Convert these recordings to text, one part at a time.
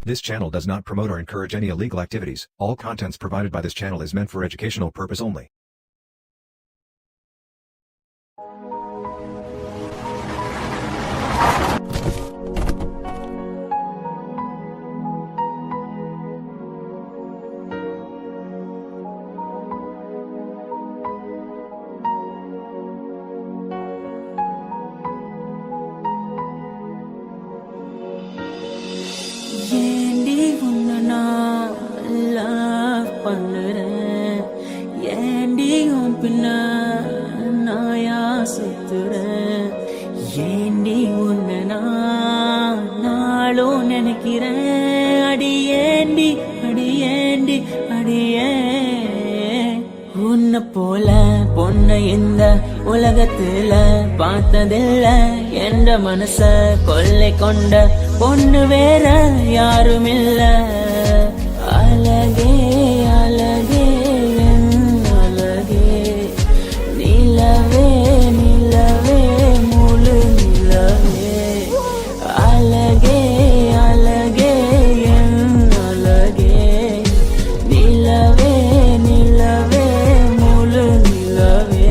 This channel does not promote or encourage any illegal activities. All contents provided by this channel is meant for educational purpose only. ஏண்டி உன்னை நான் love பண்ணுறேன், ஏண்டி உன் பின்ன நாயா சுத்துறேன், ஏண்டி உன்னை நான் நாளும் நினைக்கிறேன், அடியேண்டி அடியேண்டி அடியே. உன்னை போல பொண்ணை இந்த உலகத்துல பார்த்ததில்ல, என்ற மனச கொள்ளை கொண்ட பொண்ணு வேற யாரும் இல்ல. அழகே அழகே என் அழகே, நிலவே நிலவே முழு நிலவே. அழகே அழகே என் அழகே, நிலவே நிலவே முழு நிலவே.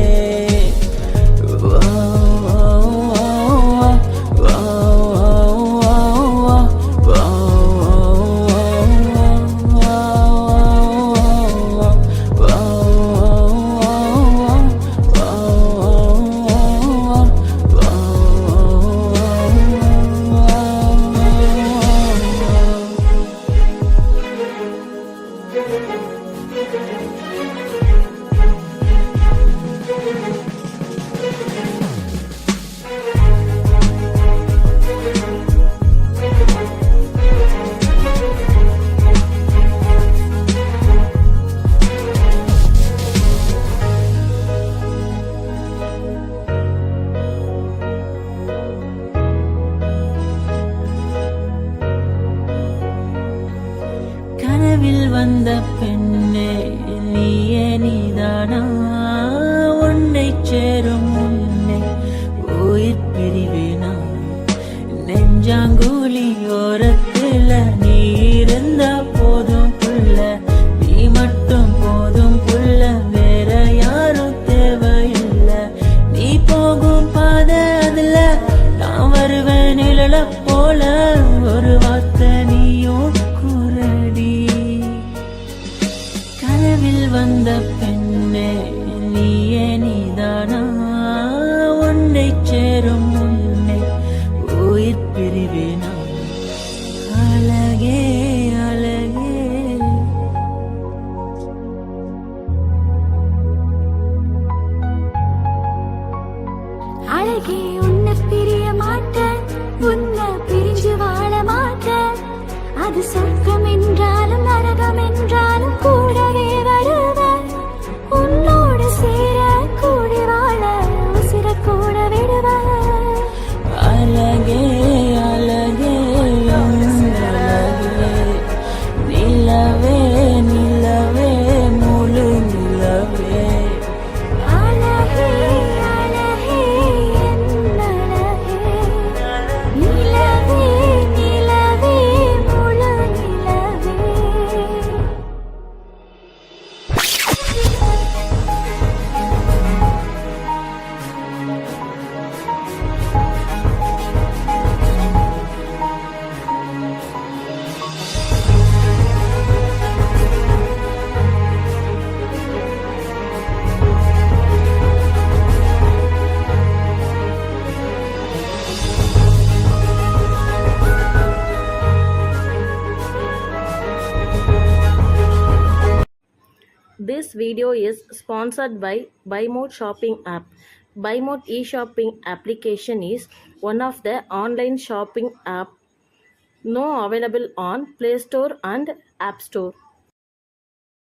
கனவில் வந்த பெண்ணே நீயே நீதானா, உன்னை சேரும் முன்னே உயிர் பிரிவேனா. நெஞ்சாங்குழி ஓரத்துல நீ இருந்தா போதும் புள்ள, நீ மட்டும் போதும் புள்ள, வேற யாரும் தேவையில்லை. நீ போகும் பாதை அதுல நான் வருவேன் நிழல போல, ஒரு வார்த்தை நீயும் குரடி. கனவில் வந்த பெண்ணே நீயே நீதானா, உன்னை சேரும் முன்னே உயிர் பிரிவேனா. அழகே அழகே அழகே, உன்னை பிரிய மாட்டேன், உன்னை பிரிஞ்சு வாழ மாட்டேன். அது சொர்க்கம் என்றாலும் நரகம் என்றாலும் கூடவே வருவேன். உன்னோடு சேர கூடி வாழ உசிர கூட விடுவேன். அழகே அழகே அழகே, நிலவே நிலவே முழு நிலவே. அழகே அழகே என் அழகே, நிலவே நிலவே முழு நிலவே. This video is sponsored by BuyMode shopping app. BuyMode e-shopping application is one of the online shopping app now available on Play Store and App Store.